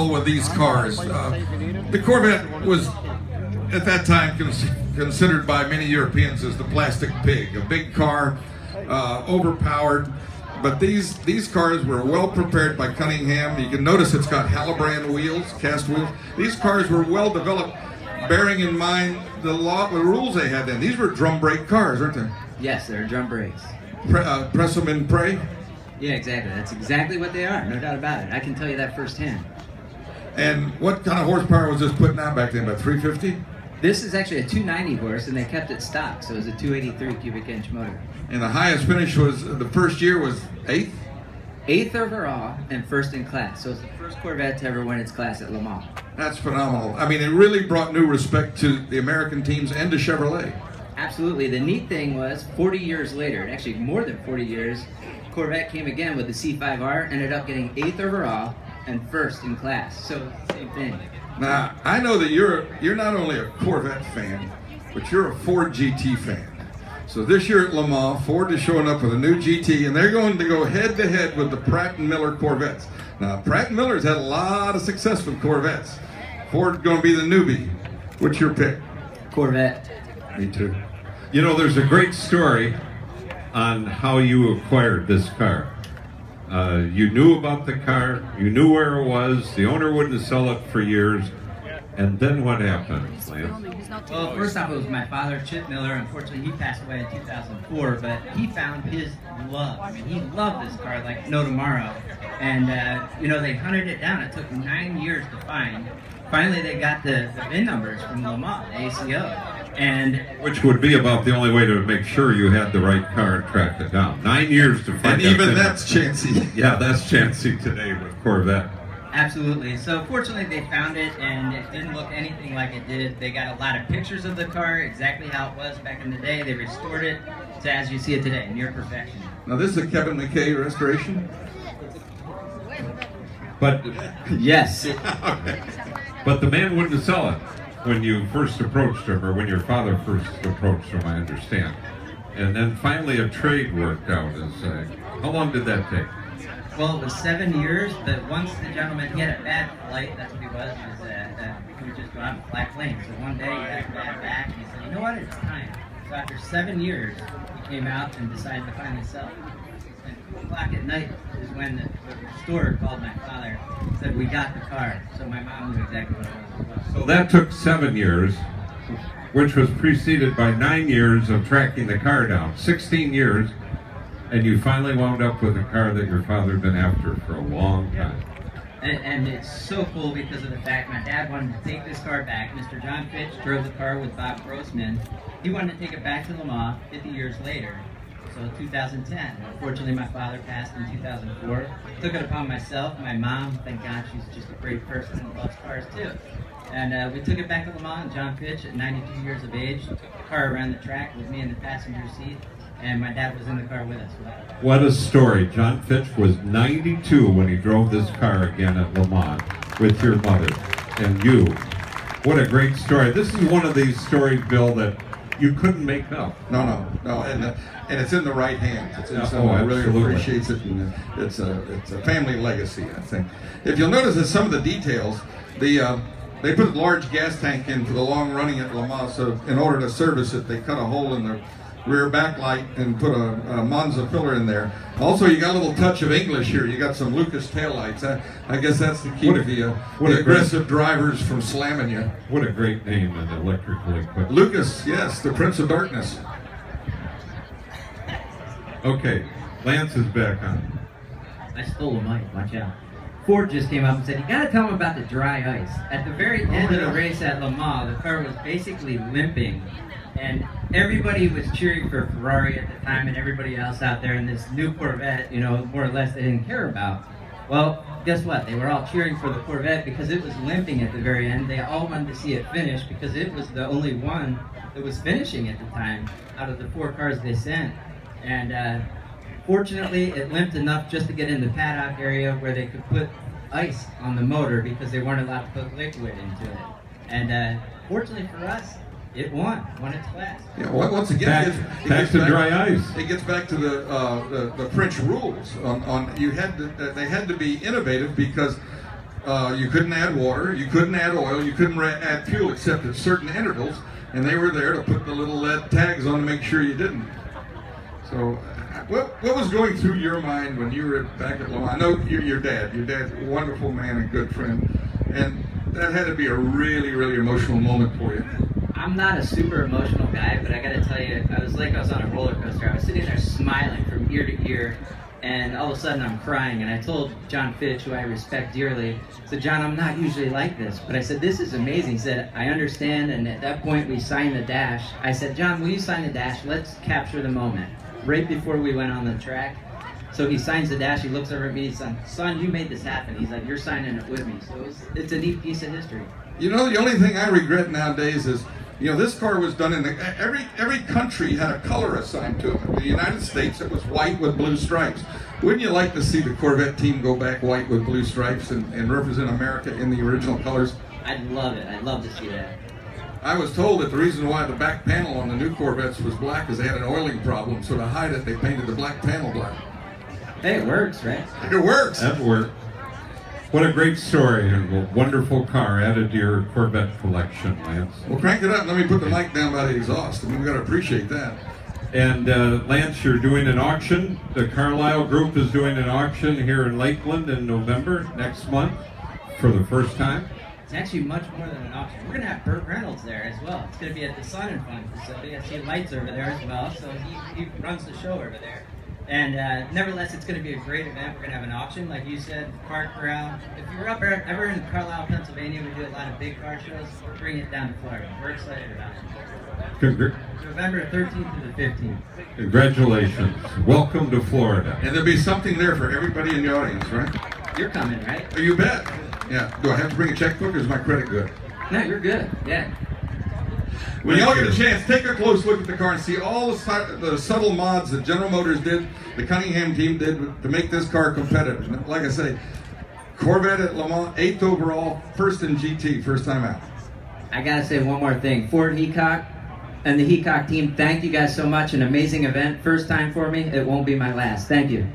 phenomenal with these cars. The Corvette was, at that time, considered by many Europeans as the plastic pig, a big car, overpowered. But these cars were well prepared by Cunningham. You can notice it's got Hallobrand wheels, cast wheels. These cars were well developed, bearing in mind the rules they had then. These were drum brake cars, aren't they? Yes, they're drum brakes. Press them and pray? Yeah, exactly. That's exactly what they are, no doubt about it. I can tell you that firsthand. And what kind of horsepower was this putting out back then, about 350? This is actually a 290 horse, and they kept it stock, so it was a 283 cubic inch motor. And the highest finish was, the first year was 8th? 8th overall and first in class. So it's the first Corvette to ever win its class at Le Mans. That's phenomenal. I mean, it really brought new respect to the American teams and to Chevrolet. Absolutely. The neat thing was, 40 years later, actually more than 40 years, Corvette came again with the C5R, ended up getting 8th overall and first in class. So same thing. Now, I know that you're not only a Corvette fan, but you're a Ford GT fan. So this year at Le Mans, Ford is showing up with a new GT, and they're going to go head-to-head with the Pratt & Miller Corvettes. Now, Pratt & Miller's had a lot of success with Corvettes. Ford's going to be the newbie. What's your pick? Corvette. Me too. You know, there's a great story on how you acquired this car. You knew about the car, you knew where it was, the owner wouldn't sell it for years, and then what happened, Lance? Well, first off, it was my father, Chip Miller. Unfortunately, he passed away in 2004, but he found his love. I mean, he loved this car like no tomorrow. And, you know, they hunted it down. It took 9 years to find. Finally, they got the VIN numbers from Le Mans, the ACO. And which would be about the only way to make sure you had the right car and track it down. 9 years to find. And even that's chancy. Yeah, that's chancy today with Corvette. Absolutely. So fortunately they found it, and it didn't look anything like it did. They got a lot of pictures of the car, exactly how it was back in the day. They restored it to as you see it today, near perfection. Now this is a Kevin McKay restoration? But yes. But the man wouldn't sell it when you first approached him, or when your father first approached him, I understand. And then finally a trade worked out. How long did that take? Well, it was 7 years, but once the gentleman, he had a bad flight, that's what he was he would just go out and fly planes. So one day he had a bad back, and he said, you know what, it's time. So after 7 years, he came out and decided to finally sell it. And 2 o'clock at night is when the restorer called my father and said, we got the car. So my mom knew exactly what it was. So that took 7 years, which was preceded by 9 years of tracking the car down. 16 years. And you finally wound up with a car that your father had been after for a long time. And it's so cool because of the fact my dad wanted to take this car back. Mr. John Fitch drove the car with Bob Grossman. He wanted to take it back to Le Mans 50 years later, so 2010. Unfortunately, my father passed in 2004. Took it upon myself, my mom, thank God she's just a great person and loves cars too. And we took it back to Le Mans, and John Fitch, at 92 years of age, took the car around the track with me in the passenger seat. And my dad was in the car with us. What a story. John Fitch was 92 when he drove this car again at Le Mans with your mother and you. What a great story. This is one of these stories, Bill, that you couldn't make up. No. And it's in the right hands. It's in someone who really appreciates it, and it's a family legacy, I think. If you'll notice in some of the details, they put a large gas tank in for the long running at Le Mans, so in order to service it, they cut a hole in the rear backlight and put a Monza filler in there. Also, you got a little touch of English here. You got some Lucas taillights. I guess that's to keep the aggressive drivers from slamming you. What a great name in electrical equipment. Lucas, yes, the Prince of Darkness. Okay, Lance is back on. I stole a mic, watch out. Ford just came up and said, you gotta tell him about the dry ice. At the very end of the race at Le Mans, the car was basically limping. And everybody was cheering for Ferrari at the time, and everybody else out there in this new Corvette, you know, more or less they didn't care about. Well, guess what? They were all cheering for the Corvette because it was limping at the very end. They all wanted to see it finish because it was the only one that was finishing at the time out of the 4 cars they sent. And fortunately, it limped enough just to get in the paddock area where they could put ice on the motor because they weren't allowed to put liquid into it. And fortunately for us, it won its class. Yeah, once again, it gets to dry ice. It gets back to the French rules. They had to be innovative because You couldn't add water, you couldn't add oil, you couldn't add fuel except at certain intervals, and they were there to put the little lead tags on to make sure you didn't. So, what was going through your mind when you were back at Le Mans? I know your dad's a wonderful man and good friend, and that had to be a really, really emotional moment for you. I'm not a super emotional guy, but I gotta tell you, I was on a roller coaster. I was sitting there smiling from ear to ear, and all of a sudden I'm crying, and I told John Fitch, who I respect dearly, I said, John, I'm not usually like this, but I said, this is amazing. He said, I understand, and at that point we signed the dash. I said, John, will you sign the dash? Let's capture the moment. Right before we went on the track, so he signs the dash, he looks over at me, he said, son, you made this happen. He's like, you're signing it with me. So it's a neat piece of history. You know, the only thing I regret nowadays is, you know, this car was done in every country had a color assigned to it. In the United States, it was white with blue stripes. Wouldn't you like to see the Corvette team go back white with blue stripes and represent America in the original colors? I'd love it. I'd love to see that. I was told that the reason why the back panel on the new Corvettes was black is they had an oiling problem, so to hide it, they painted the black panel black. Hey, it works, right? It works. That worked. What a great story and a wonderful car added to your Corvette collection, Lance. Well, crank it up and let me put the mic down by the exhaust. I mean, we got to appreciate that. And Lance, you're doing an auction. The Carlisle Group is doing an auction here in Lakeland in November next month for the first time. It's actually much more than an auction. We're going to have Burt Reynolds there as well. It's going to be at the Sun and Fun facility. I see lights over there as well, so he runs the show over there. And nevertheless, it's going to be a great event. We're going to have an auction, like you said, park around. If you're ever in Carlisle, Pennsylvania, we do a lot of big car shows. We're bringing it down to Florida. We're excited about it. November 13th to the 15th. Congratulations. Welcome to Florida. And there'll be something there for everybody in the audience, right? You're coming, right? Oh, you bet. Yeah. Do I have to bring a checkbook or is my credit good? No, you're good. Yeah. When y'all get a chance, take a close look at the car and see all the subtle mods that General Motors did, the Cunningham team did to make this car competitive. And like I say, Corvette at Le Mans, 8th overall, first in GT, first time out. I gotta say one more thing. Ford Heacock and the Heacock team, thank you guys so much. An amazing event. First time for me. It won't be my last. Thank you.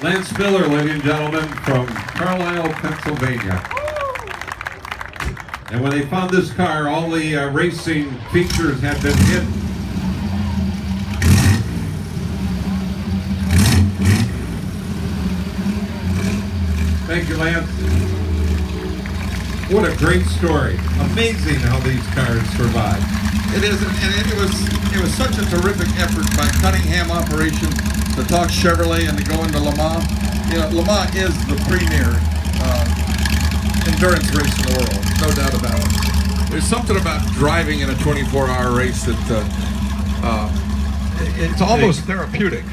Lance Miller, ladies and gentlemen, from Carlisle, Pennsylvania. And when they found this car, all the racing features had been hidden. Thank you, Lance. What a great story. Amazing how these cars survived. It is, and it was such a terrific effort by Cunningham operation to talk Chevrolet and to go into Le Mans. You know, Le Mans is the premier endurance race in the world, no doubt about it. There's something about driving in a 24-hour race that it's almost therapeutic.